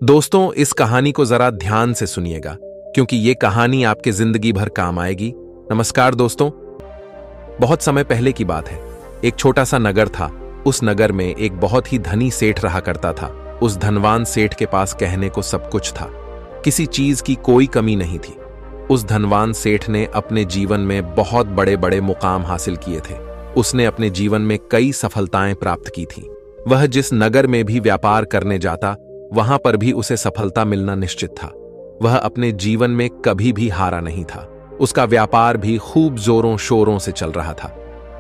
दोस्तों, इस कहानी को जरा ध्यान से सुनिएगा क्योंकि ये कहानी आपके जिंदगी भर काम आएगी। नमस्कार दोस्तों। बहुत समय पहले की बात है। एक छोटा सा नगर था। उस नगर में एक बहुत ही धनी सेठ रहा करता था। उस धनवान सेठ के पास कहने को सब कुछ था। किसी चीज की कोई कमी नहीं थी। उस धनवान सेठ ने अपने जीवन में बहुत बड़े बड़े मुकाम हासिल किए थे। उसने अपने जीवन में कई सफलताएं प्राप्त की थी। वह जिस नगर में भी व्यापार करने जाता, वहां पर भी उसे सफलता मिलना निश्चित था। वह अपने जीवन में कभी भी हारा नहीं था। उसका व्यापार भी खूब जोरों शोरों से चल रहा था।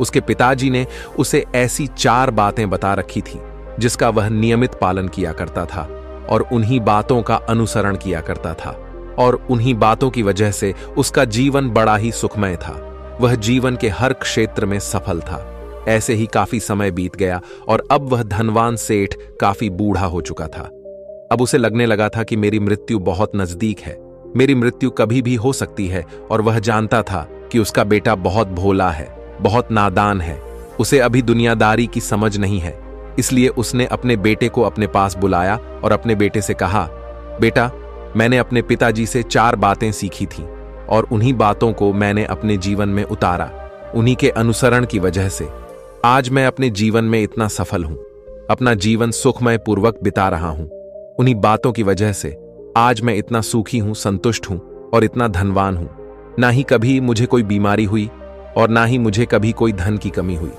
उसके पिताजी ने उसे ऐसी 4 बातें बता रखी थी जिसका वह नियमित पालन किया करता था और उन्हीं बातों का अनुसरण किया करता था। और उन्हीं बातों की वजह से उसका जीवन बड़ा ही सुखमय था। वह जीवन के हर क्षेत्र में सफल था। ऐसे ही काफी समय बीत गया और अब वह धनवान सेठ काफी बूढ़ा हो चुका था। अब उसे लगने लगा था कि मेरी मृत्यु बहुत नजदीक है। मेरी मृत्यु कभी भी हो सकती है। और वह जानता था कि उसका बेटा बहुत भोला है, बहुत नादान है। उसे अभी दुनियादारी की समझ नहीं है। इसलिए उसने अपने बेटे को अपने पास बुलाया और अपने बेटे से कहा, बेटा, मैंने अपने पिताजी से 4 बातें सीखी थीं और उन्हीं बातों को मैंने अपने जीवन में उतारा। उन्हीं के अनुसरण की वजह से आज मैं अपने जीवन में इतना सफल हूं। अपना जीवन सुखमय पूर्वक बिता रहा हूं। उन्हीं बातों की वजह से आज मैं इतना सुखी हूं, संतुष्ट हूं और इतना धनवान हूं। ना ही कभी मुझे कोई बीमारी हुई और ना ही मुझे कभी कोई धन की कमी हुई।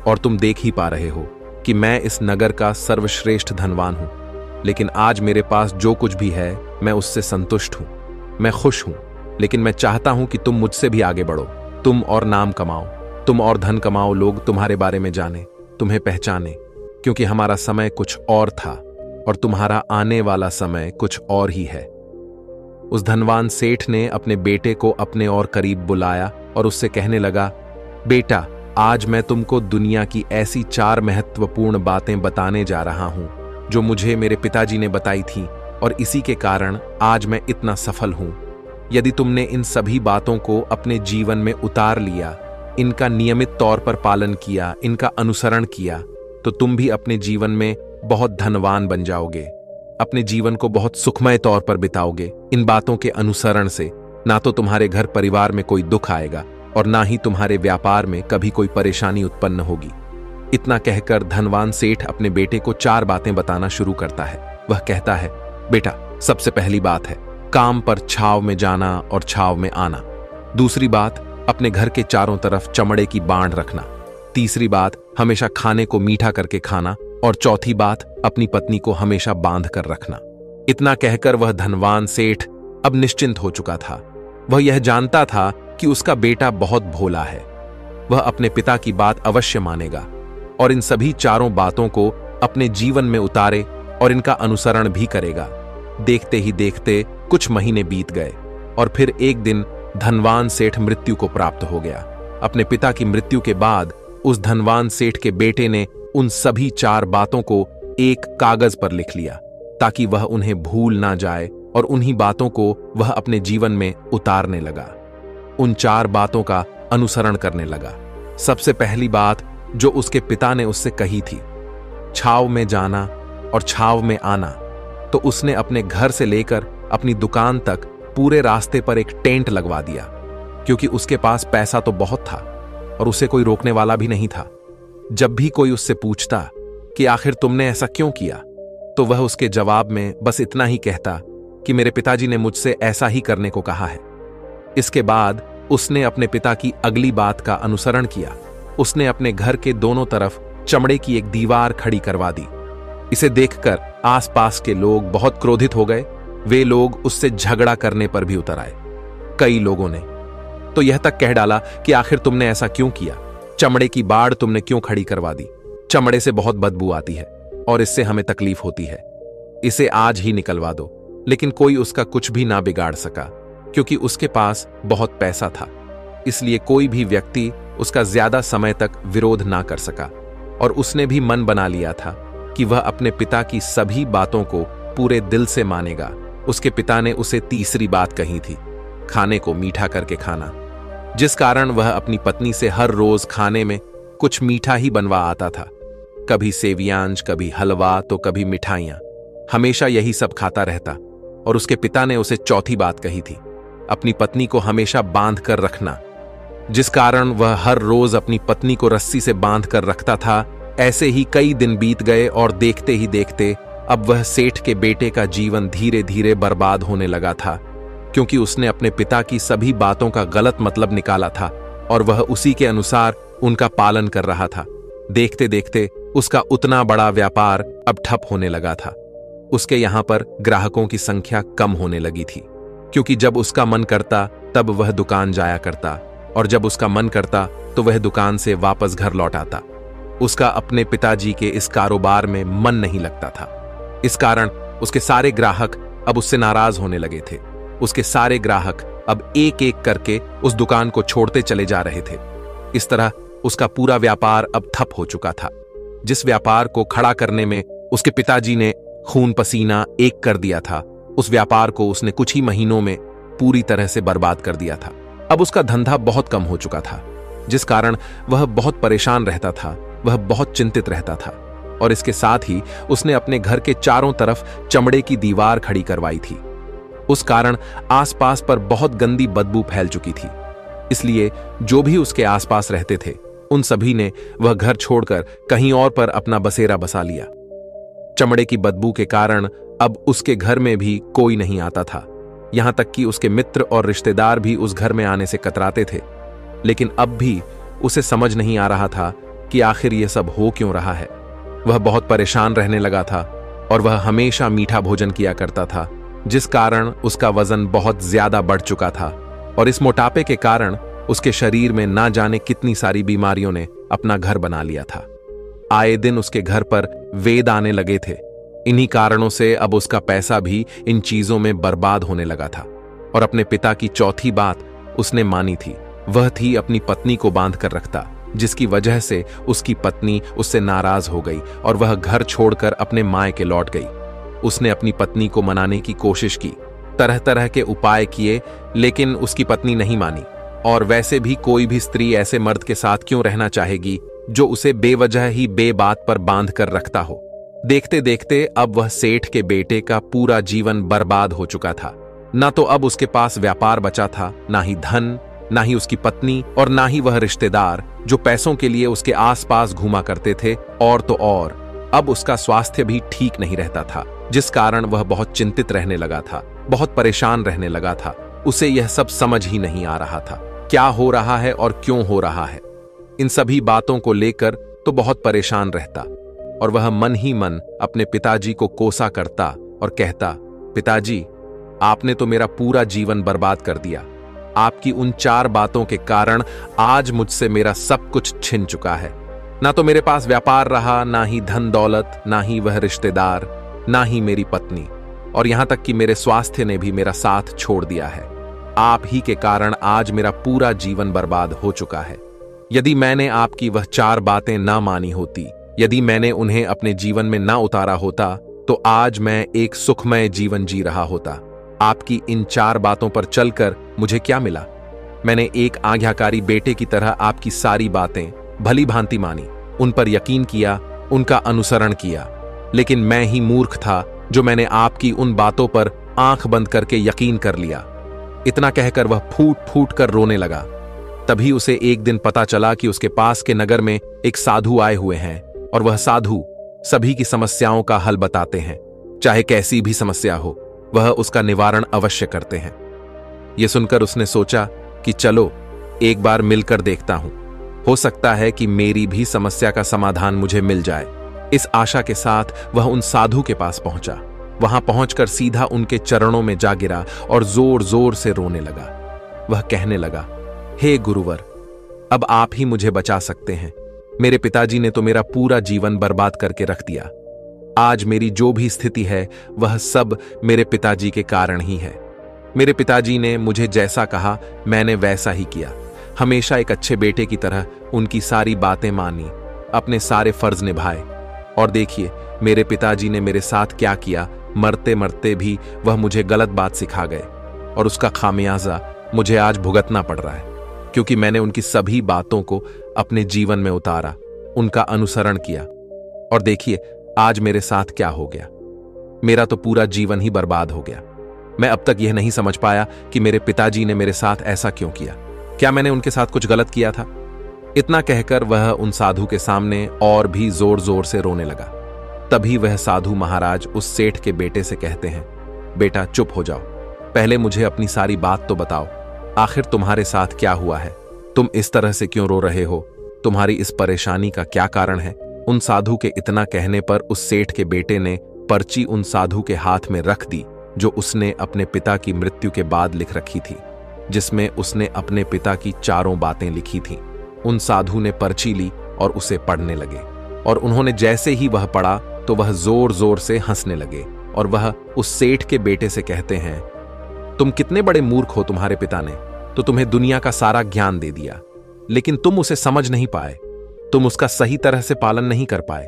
और तुम देख ही पा रहे हो कि मैं इस नगर का सर्वश्रेष्ठ धनवान हूं। लेकिन आज मेरे पास जो कुछ भी है, मैं उससे संतुष्ट हूं। मैं खुश हूं। लेकिन मैं चाहता हूं कि तुम मुझसे भी आगे बढ़ो। तुम और नाम कमाओ, तुम और धन कमाओ, लोग तुम्हारे बारे में जाने, तुम्हें पहचाने। क्योंकि हमारा समय कुछ और था और तुम्हारा आने वाला समय कुछ और ही है। उस धनवान सेठ ने अपने बेटे को अपने और करीब बुलाया और उससे कहने लगा, बेटा, आज मैं तुमको दुनिया की ऐसी 4 महत्वपूर्ण बातें बताने जा रहा हूं जो मुझे मेरे पिताजी ने बताई थी और इसी के कारण आज मैं इतना सफल हूं। यदि तुमने इन सभी बातों को अपने जीवन में उतार लिया, इनका नियमित तौर पर पालन किया, इनका अनुसरण किया, तो तुम भी अपने जीवन में बहुत धनवान बन जाओगे। अपने जीवन को बहुत सुखमय तौर पर बिताओगे। इन बातों के अनुसरण से ना तो तुम्हारे घर परिवार में कोई दुख आएगा और ना ही तुम्हारे व्यापार में कभी कोई परेशानी उत्पन्न होगी। इतना कहकर धनवान सेठ अपने बेटे को 4 बातें बताना शुरू करता है। वह कहता है, बेटा, सबसे पहली बात है काम पर छाव में जाना और छाव में आना। दूसरी बात, अपने घर के चारों तरफ चमड़े की बांध रखना। तीसरी बात, हमेशा खाने को मीठा करके खाना। और चौथी बात, अपनी पत्नी को हमेशा बांध कर रखना। इतना कहकर वह धनवान सेठ अब निश्चिंत हो चुका था। वह यह जानता था कि उसका बेटा बहुत भोला है। वह अपने पिता की बात अवश्य मानेगा और इन सभी 4 बातों को अपने जीवन में उतारे और इनका अनुसरण भी करेगा। देखते ही देखते कुछ महीने बीत गए और फिर एक दिन धनवान सेठ मृत्यु को प्राप्त हो गया। अपने पिता की मृत्यु के बाद उस धनवान सेठ के बेटे ने उन सभी 4 बातों को एक कागज पर लिख लिया ताकि वह उन्हें भूल ना जाए और उन्हीं बातों को वह अपने जीवन में उतारने लगा। उन 4 बातों का अनुसरण करने लगा। सबसे पहली बात जो उसके पिता ने उससे कही थी, छाव में जाना और छाव में आना, तो उसने अपने घर से लेकर अपनी दुकान तक पूरे रास्ते पर एक टेंट लगवा दिया। क्योंकि उसके पास पैसा तो बहुत था और उसे कोई रोकने वाला भी नहीं था। जब भी कोई उससे पूछता कि आखिर तुमने ऐसा क्यों किया, तो वह उसके जवाब में बस इतना ही कहता कि मेरे पिताजी ने मुझसे ऐसा ही करने को कहा है। इसके बाद उसने अपने पिता की अगली बात का अनुसरण किया। उसने अपने घर के दोनों तरफ चमड़े की एक दीवार खड़ी करवा दी। इसे देखकर आसपास के लोग बहुत क्रोधित हो गए। वे लोग उससे झगड़ा करने पर भी उतर आए। कई लोगों ने तो यह तक कह डाला कि आखिर तुमने ऐसा क्यों किया, चमड़े की बाड़ तुमने क्यों खड़ी करवा दी? चमड़े से बहुत बदबू आती है और इससे हमें तकलीफ होती है। इसे आज ही निकलवा दो। लेकिन कोई उसका कुछ भी ना बिगाड़ सका क्योंकि उसके पास बहुत पैसा था। इसलिए कोई भी व्यक्ति उसका ज्यादा समय तक विरोध ना कर सका और उसने भी मन बना लिया था कि वह अपने पिता की सभी बातों को पूरे दिल से मानेगा। उसके पिता ने उसे तीसरी बात कही थी, खाने को मीठा करके खाना, जिस कारण वह अपनी पत्नी से हर रोज खाने में कुछ मीठा ही बनवा आता था। कभी सेवियांज, कभी हलवा, तो कभी मिठाइयां। हमेशा यही सब खाता रहता। और उसके पिता ने उसे चौथी बात कही थी, अपनी पत्नी को हमेशा बांध कर रखना, जिस कारण वह हर रोज अपनी पत्नी को रस्सी से बांध कर रखता था। ऐसे ही कई दिन बीत गए और देखते ही देखते अब वह सेठ के बेटे का जीवन धीरे धीरे बर्बाद होने लगा था, क्योंकि उसने अपने पिता की सभी बातों का गलत मतलब निकाला था और वह उसी के अनुसार उनका पालन कर रहा था। देखते देखते उसका उतना बड़ा व्यापार अब ठप होने लगा था। उसके यहां पर ग्राहकों की संख्या कम होने लगी थी, क्योंकि जब उसका मन करता तब वह दुकान जाया करता और जब उसका मन करता तो वह दुकान से वापस घर लौट आता। उसका अपने पिताजी के इस कारोबार में मन नहीं लगता था। इस कारण उसके सारे ग्राहक अब उससे नाराज होने लगे थे। उसके सारे ग्राहक अब एक एक करके उस दुकान को छोड़ते चले जा रहे थे। इस तरह उसका पूरा व्यापार अब ठप हो चुका था। जिस व्यापार को खड़ा करने में उसके पिताजी ने खून पसीना एक कर दिया था, उस व्यापार को उसने कुछ ही महीनों में पूरी तरह से बर्बाद कर दिया था। अब उसका धंधा बहुत कम हो चुका था, जिस कारण वह बहुत परेशान रहता था, वह बहुत चिंतित रहता था। और इसके साथ ही उसने अपने घर के चारों तरफ चमड़े की दीवार खड़ी करवाई थी। उस कारण आसपास पर बहुत गंदी बदबू फैल चुकी थी। इसलिए जो भी उसके आसपास रहते थे उन सभी ने वह घर छोड़कर कहीं और पर अपना बसेरा बसा लिया। चमड़े की बदबू के कारण अब उसके घर में भी कोई नहीं आता था। यहां तक कि उसके मित्र और रिश्तेदार भी उस घर में आने से कतराते थे। लेकिन अब भी उसे समझ नहीं आ रहा था कि आखिर यह सब हो क्यों रहा है। वह बहुत परेशान रहने लगा था और वह हमेशा मीठा भोजन किया करता था, जिस कारण उसका वजन बहुत ज्यादा बढ़ चुका था। और इस मोटापे के कारण उसके शरीर में ना जाने कितनी सारी बीमारियों ने अपना घर बना लिया था। आए दिन उसके घर पर वेद आने लगे थे। इन्हीं कारणों से अब उसका पैसा भी इन चीजों में बर्बाद होने लगा था। और अपने पिता की चौथी बात उसने मानी थी, वह थी अपनी पत्नी को बांध कर रखता, जिसकी वजह से उसकी पत्नी उससे नाराज हो गई और वह घर छोड़कर अपने मायके लौट गई। उसने अपनी पत्नी को मनाने की कोशिश की, तरह तरह के उपाय किए, लेकिन उसकी पत्नी नहीं मानी। और वैसे भी कोई भी स्त्री ऐसे मर्द के साथ क्यों रहना चाहेगी जो उसे बेवजह ही बेबात पर बांध कर रखता हो। देखते देखते अब वह सेठ के बेटे का पूरा जीवन बर्बाद हो चुका था। ना तो अब उसके पास व्यापार बचा था, ना ही धन, ना ही उसकी पत्नी और ना ही वह रिश्तेदार जो पैसों के लिए उसके आसपास घूमा करते थे। और तो और अब उसका स्वास्थ्य भी ठीक नहीं रहता था, जिस कारण वह बहुत चिंतित रहने लगा था, बहुत परेशान रहने लगा था। उसे यह सब समझ ही नहीं आ रहा था क्या हो रहा है और क्यों हो रहा है। इन सभी बातों को लेकर तो बहुत परेशान रहता और वह मन ही मन अपने पिताजी को कोसा करता और कहता, पिताजी, आपने तो मेरा पूरा जीवन बर्बाद कर दिया। आपकी उन 4 बातों के कारण आज मुझसे मेरा सब कुछ छिन चुका है। ना तो मेरे पास व्यापार रहा, ना ही धन दौलत, ना ही वह रिश्तेदार, ना ही मेरी पत्नी, और यहां तक कि मेरे स्वास्थ्य ने भी मेरा साथ छोड़ दिया है। आप ही के कारण आज मेरा पूरा जीवन बर्बाद हो चुका है। यदि मैंने आपकी वह 4 बातें ना मानी होती, यदि मैंने उन्हें अपने जीवन में ना उतारा होता, तो आज मैं एक सुखमय जीवन जी रहा होता। आपकी इन 4 बातों पर चलकर मुझे क्या मिला? मैंने एक आज्ञाकारी बेटे की तरह आपकी सारी बातें भली भांति मानी, उन पर यकीन किया, उनका अनुसरण किया। लेकिन मैं ही मूर्ख था जो मैंने आपकी उन बातों पर आंख बंद करके यकीन कर लिया। इतना कहकर वह फूट फूट कर रोने लगा। तभी उसे एक दिन पता चला कि उसके पास के नगर में एक साधु आए हुए हैं और वह साधु सभी की समस्याओं का हल बताते हैं। चाहे कैसी भी समस्या हो, वह उसका निवारण अवश्य करते हैं। यह सुनकर उसने सोचा कि चलो एक बार मिलकर देखता हूं, हो सकता है कि मेरी भी समस्या का समाधान मुझे मिल जाए। इस आशा के साथ वह उन साधु के पास पहुंचा। वहां पहुंचकर सीधा उनके चरणों में जा गिरा और जोर जोर से रोने लगा। वह कहने लगा, हे गुरुवर, अब आप ही मुझे बचा सकते हैं। मेरे पिताजी ने तो मेरा पूरा जीवन बर्बाद करके रख दिया। आज मेरी जो भी स्थिति है वह सब मेरे पिताजी के कारण ही है। मेरे पिताजी ने मुझे जैसा कहा मैंने वैसा ही किया। हमेशा एक अच्छे बेटे की तरह उनकी सारी बातें मानी, अपने सारे फर्ज निभाए। और देखिए मेरे पिताजी ने मेरे साथ क्या किया। मरते मरते भी वह मुझे गलत बात सिखा गए और उसका खामियाजा मुझे आज भुगतना पड़ रहा है, क्योंकि मैंने उनकी सभी बातों को अपने जीवन में उतारा, उनका अनुसरण किया। और देखिए आज मेरे साथ क्या हो गया। मेरा तो पूरा जीवन ही बर्बाद हो गया। मैं अब तक यह नहीं समझ पाया कि मेरे पिताजी ने मेरे साथ ऐसा क्यों किया। क्या मैंने उनके साथ कुछ गलत किया था? इतना कहकर वह उन साधु के सामने और भी जोर जोर से रोने लगा। तभी वह साधु महाराज उस सेठ के बेटे से कहते हैं, बेटा चुप हो जाओ, पहले मुझे अपनी सारी बात तो बताओ। आखिर तुम्हारे साथ क्या हुआ है? तुम इस तरह से क्यों रो रहे हो? तुम्हारी इस परेशानी का क्या कारण है? उन साधु के इतना कहने पर उस सेठ के बेटे ने पर्ची उन साधु के हाथ में रख दी, जो उसने अपने पिता की मृत्यु के बाद लिख रखी थी, जिसमें उसने अपने पिता की चारों बातें लिखी थीं। उन साधु ने पर्ची ली और उसे पढ़ने लगे, और उन्होंने जैसे ही वह पढ़ा तो वह जोर जोर से हंसने लगे, और वह उस सेठ के बेटे से कहते हैं, तुम कितने बड़े मूर्ख हो। तुम्हारे पिता ने तो तुम्हें दुनिया का सारा ज्ञान दे दिया, लेकिन तुम उसे समझ नहीं पाए, तुम उसका सही तरह से पालन नहीं कर पाए,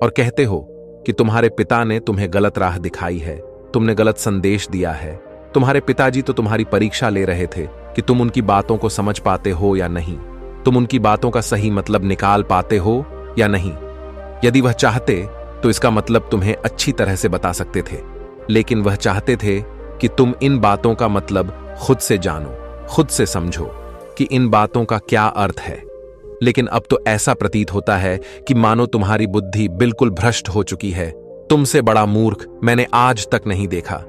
और कहते हो कि तुम्हारे पिता ने तुम्हें गलत राह दिखाई है, तुमने गलत संदेश दिया है। तुम्हारे पिताजी तो तुम्हारी परीक्षा ले रहे थे कि तुम उनकी बातों को समझ पाते हो या नहीं, तुम उनकी बातों का सही मतलब निकाल पाते हो या नहीं। यदि वह चाहते तो इसका मतलब तुम्हें अच्छी तरह से बता सकते थे, लेकिन वह चाहते थे कि तुम इन बातों का मतलब खुद से जानो, खुद से समझो कि इन बातों का क्या अर्थ है। लेकिन अब तो ऐसा प्रतीत होता है कि मानो तुम्हारी बुद्धि बिल्कुल भ्रष्ट हो चुकी है। तुमसे बड़ा मूर्ख मैंने आज तक नहीं देखा।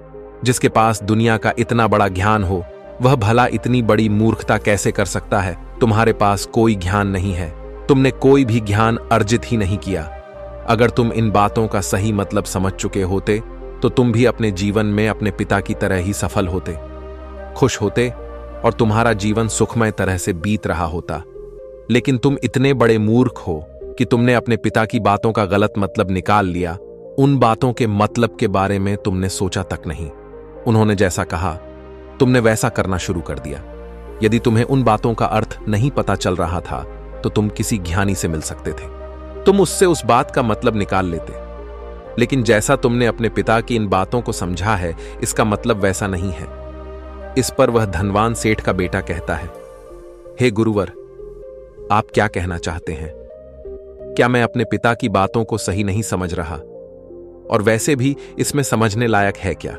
जिसके पास दुनिया का इतना बड़ा ज्ञान हो, वह भला इतनी बड़ी मूर्खता कैसे कर सकता है? तुम्हारे पास कोई ज्ञान नहीं है, तुमने कोई भी ज्ञान अर्जित ही नहीं किया। अगर तुम इन बातों का सही मतलब समझ चुके होते तो तुम भी अपने जीवन में अपने पिता की तरह ही सफल होते, खुश होते, और तुम्हारा जीवन सुखमय तरह से बीत रहा होता। लेकिन तुम इतने बड़े मूर्ख हो कि तुमने अपने पिता की बातों का गलत मतलब निकाल लिया। उन बातों के मतलब के बारे में तुमने सोचा तक नहीं। उन्होंने जैसा कहा तुमने वैसा करना शुरू कर दिया। यदि तुम्हें उन बातों का अर्थ नहीं पता चल रहा था तो तुम किसी ज्ञानी से मिल सकते थे, तुम उससे उस बात का मतलब निकाल लेते। लेकिन जैसा तुमने अपने पिता की इन बातों को समझा है, इसका मतलब वैसा नहीं है। इस पर वह धनवान सेठ का बेटा कहता है, हे गुरुवर, आप क्या कहना चाहते हैं? क्या मैं अपने पिता की बातों को सही नहीं समझ रहा? और वैसे भी इसमें समझने लायक है क्या?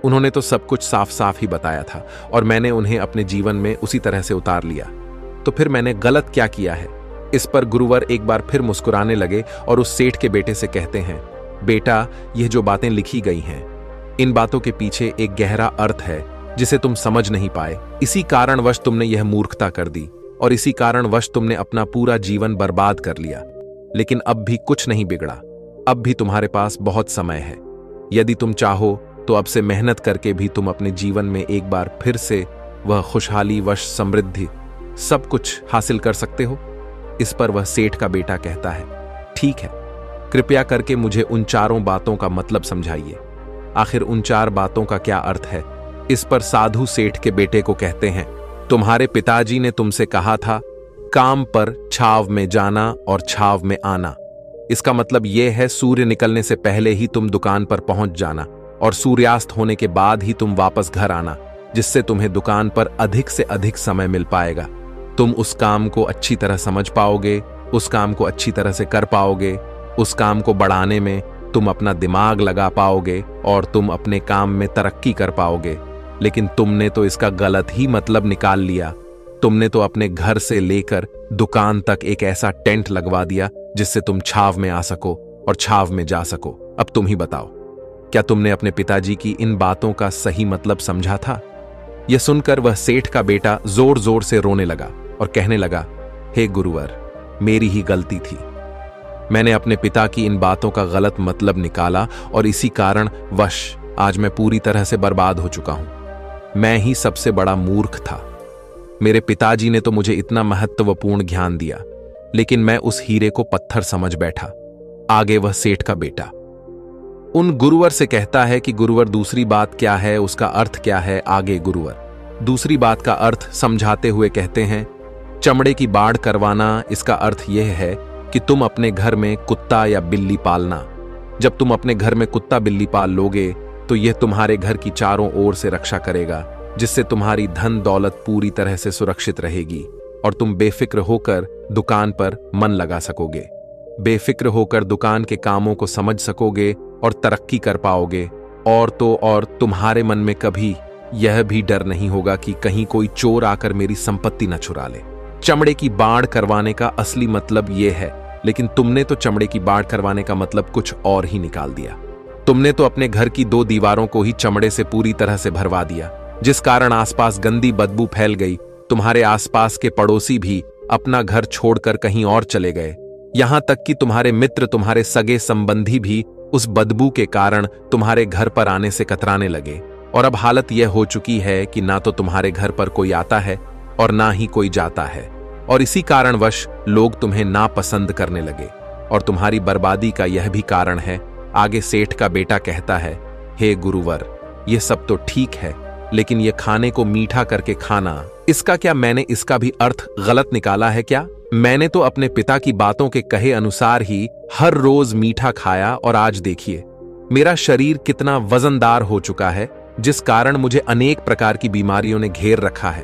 उन्होंने तो सब कुछ साफ साफ ही बताया था और मैंने उन्हें अपने जीवन में उसी तरह से उतार लिया, तो फिर मैंने गलत क्या किया है? इस पर गुरुवर एक बार फिर मुस्कुराने लगे और उस सेठ के बेटे से कहते हैं, बेटा, यह जो बातें लिखी गई हैं, इन बातों के पीछे एक गहरा अर्थ है जिसे तुम समझ नहीं पाए। इसी कारणवश तुमने यह मूर्खता कर दी और इसी कारणवश तुमने अपना पूरा जीवन बर्बाद कर लिया। लेकिन अब भी कुछ नहीं बिगड़ा, अब भी तुम्हारे पास बहुत समय है। यदि तुम चाहो तो अब से मेहनत करके भी तुम अपने जीवन में एक बार फिर से वह खुशहाली, वश, समृद्धि सब कुछ हासिल कर सकते हो। इस पर वह सेठ का बेटा कहता है, ठीक है, कृपया करके मुझे उन चारों बातों का मतलब समझाइए। आखिर उन चार बातों का क्या अर्थ है? इस पर साधु सेठ के बेटे को कहते हैं, तुम्हारे पिताजी ने तुमसे कहा था, काम पर छाव में जाना और छाव में आना। इसका मतलब यह है सूर्य निकलने से पहले ही तुम दुकान पर पहुंच जाना और सूर्यास्त होने के बाद ही तुम वापस घर आना, जिससे तुम्हें दुकान पर अधिक से अधिक समय मिल पाएगा। तुम उस काम को अच्छी तरह समझ पाओगे, उस काम को अच्छी तरह से कर पाओगे, उस काम को बढ़ाने में तुम अपना दिमाग लगा पाओगे और तुम अपने काम में तरक्की कर पाओगे। लेकिन तुमने तो इसका गलत ही मतलब निकाल लिया। तुमने तो अपने घर से लेकर दुकान तक एक ऐसा टेंट लगवा दिया जिससे तुम छाव में आ सको और छाव में जा सको। अब तुम ही बताओ, क्या तुमने अपने पिताजी की इन बातों का सही मतलब समझा था? यह सुनकर वह सेठ का बेटा जोर जोर से रोने लगा और कहने लगा, हे गुरुवर, मेरी ही गलती थी। मैंने अपने पिता की इन बातों का गलत मतलब निकाला और इसी कारण वश आज मैं पूरी तरह से बर्बाद हो चुका हूं। मैं ही सबसे बड़ा मूर्ख था। मेरे पिताजी ने तो मुझे इतना महत्वपूर्ण ज्ञान दिया, लेकिन मैं उस हीरे को पत्थर समझ बैठा। आगे वह सेठ का बेटा उन गुरुवर से कहता है कि गुरुवर, दूसरी बात क्या है, उसका अर्थ क्या है? आगे गुरुवर दूसरी बात का अर्थ समझाते हुए कहते हैं, चमड़े की बाड़ करवाना, इसका अर्थ यह है कि तुम अपने घर में कुत्ता या बिल्ली पालना। जब तुम अपने घर में कुत्ता बिल्ली पाल लोगे तो यह तुम्हारे घर की चारों ओर से रक्षा करेगा, जिससे तुम्हारी धन दौलत पूरी तरह से सुरक्षित रहेगी और तुम बेफिक्र होकर दुकान पर मन लगा सकोगे, बेफिक्र होकर दुकान के कामों को समझ सकोगे और तरक्की कर पाओगे। और तो और तुम्हारे मन में कभी यह भी डर नहीं होगा कि कहीं कोई चोर आकर मेरी संपत्ति न चुरा ले। चमड़े की बाढ़ करवाने का असली मतलब यह है, लेकिन तुमने तो चमड़े की बाढ़ करवाने का मतलब कुछ और ही निकाल दिया। तुमने तो अपने घर की 2 दीवारों को ही चमड़े से पूरी तरह से भरवा दिया, जिस कारण आसपास गंदी बदबू फैल गई। तुम्हारे आसपास के पड़ोसी भी अपना घर छोड़कर कहीं और चले गए। यहां तक कि तुम्हारे मित्र, तुम्हारे सगे संबंधी भी उस बदबू के कारण तुम्हारे घर पर आने से कतराने लगे। और अब हालत यह हो चुकी है कि ना तो तुम्हारे घर पर कोई आता है और ना ही कोई जाता है। और इसी कारणवश लोग तुम्हें नापसंद करने लगे। और तुम्हारी बर्बादी का यह भी कारण है। आगे सेठ का बेटा कहता है, हे गुरुवर, ये सब तो ठीक है, लेकिन ये खाने को मीठा करके खाना, इसका क्या मैंने इसका भी अर्थ गलत निकाला है क्या? मैंने तो अपने पिता की बातों के कहे अनुसार ही हर रोज मीठा खाया, और आज देखिए मेरा शरीर कितना वजनदार हो चुका है, जिस कारण मुझे अनेक प्रकार की बीमारियों ने घेर रखा है।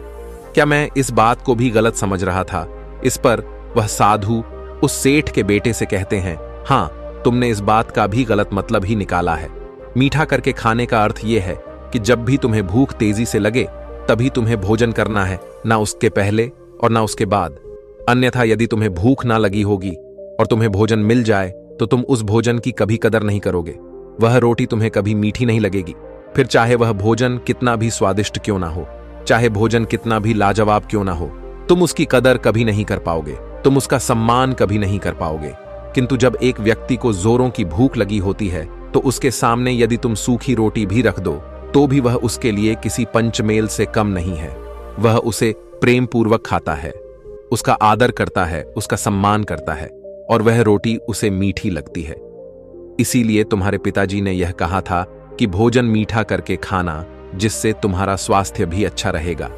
क्या मैं इस बात को भी गलत समझ रहा था? इस पर वह साधु उस सेठ के बेटे से कहते हैं, हाँ, तुमने इस बात का भी गलत मतलब ही निकाला है। मीठा करके खाने का अर्थ यह है कि जब भी तुम्हें भूख तेजी से लगे तभी तुम्हें भोजन करना है, ना उसके पहले और ना उसके बाद। अन्यथा यदि तुम्हें भूख ना लगी होगी और तुम्हें भोजन मिल जाए तो तुम उस भोजन की कभी कदर नहीं करोगे। वह रोटी तुम्हें कभी मीठी नहीं लगेगी, फिर चाहे वह भोजन कितना भी स्वादिष्ट क्यों ना हो, चाहे भोजन कितना भी लाजवाब क्यों ना हो, तुम उसकी कदर कभी नहीं कर पाओगे, तुम उसका सम्मान कभी नहीं कर पाओगे। किंतु जब एक व्यक्ति को जोरों की भूख लगी होती है तो उसके सामने यदि तुम सूखी रोटी भी रख दो तो भी वह उसके लिए किसी पंचमेल से कम नहीं है। वह उसे प्रेम पूर्वक खाता है, उसका आदर करता है, उसका सम्मान करता है, और वह रोटी उसे मीठी लगती है। इसीलिए तुम्हारे पिताजी ने यह कहा था कि भोजन मीठा करके खाना, जिससे तुम्हारा स्वास्थ्य भी अच्छा रहेगा।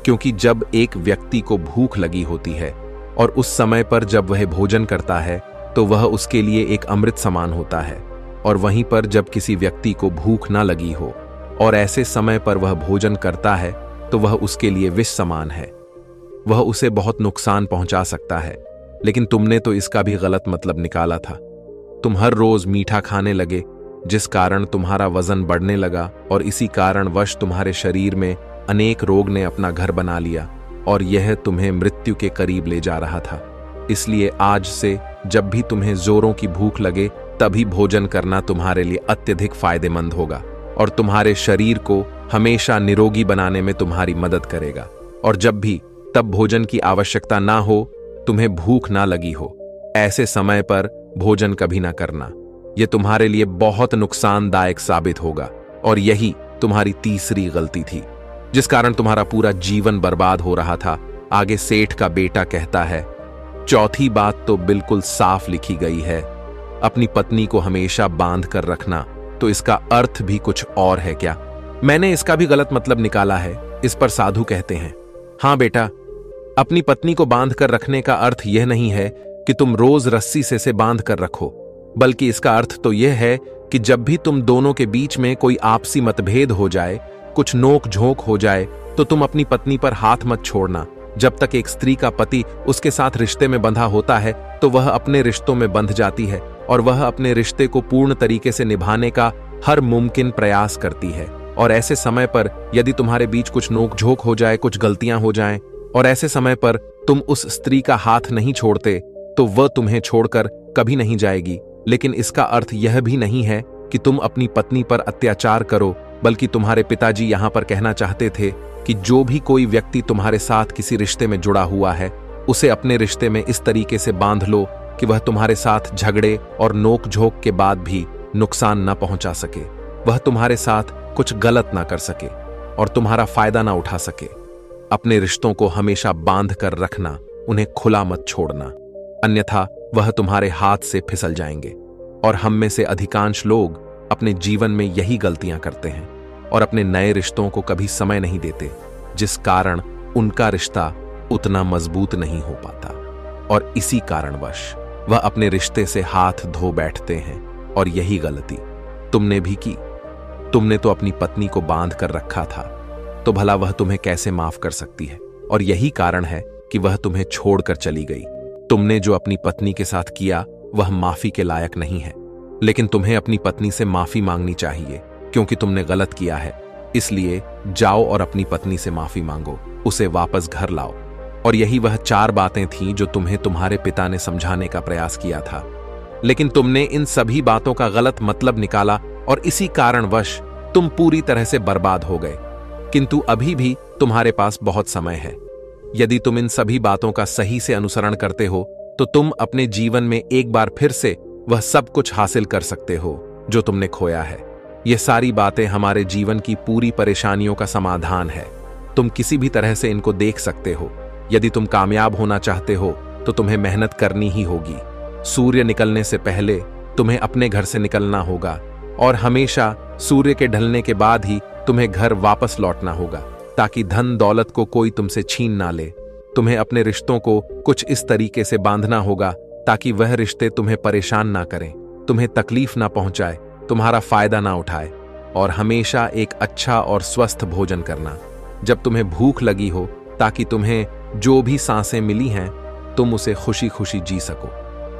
क्योंकि जब एक व्यक्ति को भूख लगी होती है और उस समय पर जब वह भोजन करता है तो वह उसके लिए एक अमृत समान होता है, और वहीं पर जब किसी व्यक्ति को भूख ना लगी हो और ऐसे समय पर वह भोजन करता है तो वह उसके लिए विष समान है, वह उसे बहुत नुकसान पहुंचा सकता है। लेकिन तुमने तो इसका भी गलत मतलब निकाला था। तुम हर रोज मीठा खाने लगे, जिस कारण तुम्हारा वजन बढ़ने लगा, और इसी कारणवश तुम्हारे शरीर में अनेक रोग ने अपना घर बना लिया और यह तुम्हें मृत्यु के करीब ले जा रहा था। इसलिए आज से जब भी तुम्हें जोरों की भूख लगे तभी भोजन करना तुम्हारे लिए अत्यधिक फायदेमंद होगा और तुम्हारे शरीर को हमेशा निरोगी बनाने में तुम्हारी मदद करेगा। और जब भी तब भोजन की आवश्यकता ना हो, तुम्हें भूख ना लगी हो, ऐसे समय पर भोजन कभी ना करना। यह तुम्हारे लिए बहुत नुकसानदायक साबित होगा। और यही तुम्हारी तीसरी गलती थी, जिस कारण तुम्हारा पूरा जीवन बर्बाद हो रहा था। आगे सेठ का बेटा कहता है, चौथी बात तो बिल्कुल साफ लिखी गई है, अपनी पत्नी को हमेशा बांध कर रखना। तो इसका अर्थ भी कुछ और है क्या? मैंने इसका भी गलत मतलब निकाला है। इस पर साधु कहते हैं, हाँ बेटा, अपनी पत्नी को बांध कर रखने का अर्थ यह नहीं है कि तुम रोज रस्सी से बांध कर रखो, बल्कि इसका अर्थ तो यह है कि जब भी तुम दोनों के बीच में कोई आपसी मतभेद हो जाए, कुछ नोक झोंक हो जाए, तो तुम अपनी पत्नी पर हाथ मत छोड़ना। जब तक एक स्त्री का पति उसके साथ रिश्ते में बंधा होता है तो वह अपने रिश्तों में बंध जाती है और वह अपने रिश्ते को पूर्ण तरीके से निभाने का हर मुमकिन प्रयास करती है। और ऐसे समय पर यदि तुम्हारे बीच कुछ नोकझोंक हो जाए, कुछ गलतियां हो जाएं, और ऐसे समय पर तुम उस स्त्री का हाथ नहीं छोड़ते, तो वह तुम्हें छोड़कर कभी नहीं जाएगी। लेकिन इसका अर्थ यह भी नहीं है कि तुम अपनी पत्नी पर अत्याचार करो, बल्कि तुम्हारे पिताजी यहां पर कहना चाहते थे कि जो भी कोई व्यक्ति तुम्हारे साथ किसी रिश्ते में जुड़ा हुआ है, उसे अपने रिश्ते में इस तरीके से बांध लो कि वह तुम्हारे साथ झगड़े और नोक-झोंक के बाद भी नुकसान न पहुंचा सके, वह तुम्हारे साथ कुछ गलत ना कर सके और तुम्हारा फायदा ना उठा सके। अपने रिश्तों को हमेशा बांध कर रखना, उन्हें खुला मत छोड़ना, अन्यथा वह तुम्हारे हाथ से फिसल जाएंगे। और हम में से अधिकांश लोग अपने जीवन में यही गलतियां करते हैं और अपने नए रिश्तों को कभी समय नहीं देते, जिस कारण उनका रिश्ता उतना मजबूत नहीं हो पाता और इसी कारणवश वह अपने रिश्ते से हाथ धो बैठते हैं। और यही गलती तुमने भी की। तुमने तो अपनी पत्नी को बांध कर रखा था, तो भला वह तुम्हें कैसे माफ कर सकती है? और यही कारण है कि वह तुम्हें छोड़कर चली गई। तुमने जो अपनी पत्नी के साथ किया वह माफी के लायक नहीं है। लेकिन तुम्हें अपनी पत्नी से माफी मांगनी चाहिए क्योंकि तुमने गलत किया है। इसलिए जाओ और अपनी पत्नी से माफी मांगो, उसे वापस घर लाओ। और यही वह 4 बातें थीं जो तुम्हें तुम्हारे पिता ने समझाने का प्रयास किया था, लेकिन तुमने इन सभी बातों का गलत मतलब निकाला और इसी कारणवश तुम पूरी तरह से बर्बाद हो गए। किंतु अभी भी तुम्हारे पास बहुत समय है। यदि तुम इन सभी बातों का सही से अनुसरण करते हो तो तुम अपने जीवन में एक बार फिर से वह सब कुछ हासिल कर सकते हो जो तुमने खोया है। ये सारी बातें हमारे जीवन की पूरी परेशानियों का समाधान है। तुम किसी भी तरह से इनको देख सकते हो। यदि तुम कामयाब होना चाहते हो तो तुम्हें मेहनत करनी ही होगी। सूर्य निकलने से पहले तुम्हें अपने घर से निकलना होगा और हमेशा सूर्य के ढलने के बाद ही तुम्हें घर वापस लौटना होगा, ताकि धन दौलत को कोई तुमसे छीन ना ले। तुम्हें अपने रिश्तों को कुछ इस तरीके से बांधना होगा ताकि वह रिश्ते तुम्हें परेशान ना करें, तुम्हें तकलीफ ना पहुंचाए, तुम्हारा फायदा ना उठाए। और हमेशा एक अच्छा और स्वस्थ भोजन करना जब तुम्हें भूख लगी हो, ताकि तुम्हें जो भी सांसें मिली हैं तुम उसे खुशी खुशी जी सको।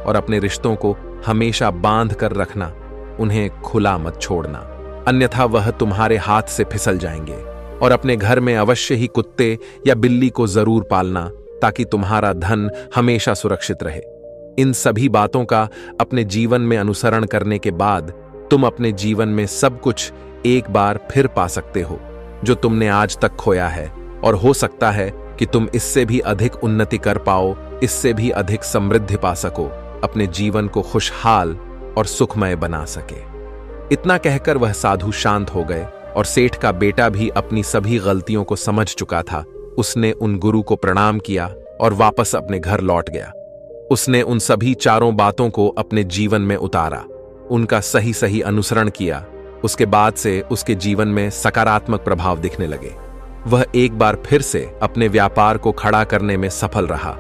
और अपने रिश्तों को हमेशा बांध कर रखना, उन्हें खुला मत छोड़ना, अन्यथा वह तुम्हारे हाथ से फिसल जाएंगे। और अपने घर में अवश्य ही कुत्ते या बिल्ली को जरूर पालना ताकि तुम्हारा धन हमेशा सुरक्षित रहे। इन सभी बातों का अपने जीवन में अनुसरण करने के बाद तुम अपने जीवन में सब कुछ एक बार फिर पा सकते हो जो तुमने आज तक खोया है। और हो सकता है कि तुम इससे भी अधिक उन्नति कर पाओ, इससे भी अधिक समृद्धि पा सको, अपने जीवन को खुशहाल और सुखमय बना सके। इतना कहकर वह साधु शांत हो गए और सेठ का बेटा भी अपनी सभी गलतियों को समझ चुका था। उसने उन गुरु को प्रणाम किया और वापस अपने घर लौट गया। उसने उन सभी 4 बातों को अपने जीवन में उतारा, उनका सही सही अनुसरण किया। उसके बाद से उसके जीवन में सकारात्मक प्रभाव दिखने लगे। वह एक बार फिर से अपने व्यापार को खड़ा करने में सफल रहा।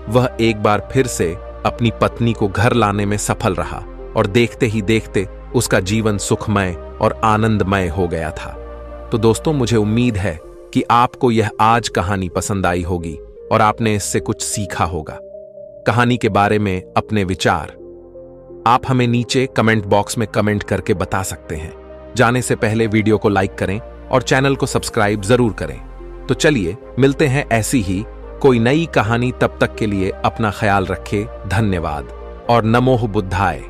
वह एक बार फिर से अपनी पत्नी को घर लाने में सफल रहा और देखते ही देखते उसका जीवन सुखमय और आनंदमय हो गया था। तो दोस्तों, मुझे उम्मीद है कि आपको यह आज कहानी पसंद आई होगी और आपने इससे कुछ सीखा होगा। कहानी के बारे में अपने विचार आप हमें नीचे कमेंट बॉक्स में कमेंट करके बता सकते हैं। जाने से पहले वीडियो को लाइक करें और चैनल को सब्सक्राइब जरूर करें। तो चलिए मिलते हैं ऐसी ही कोई नई कहानी। तब तक के लिए अपना ख्याल रखें। धन्यवाद और नमो बुद्धाय।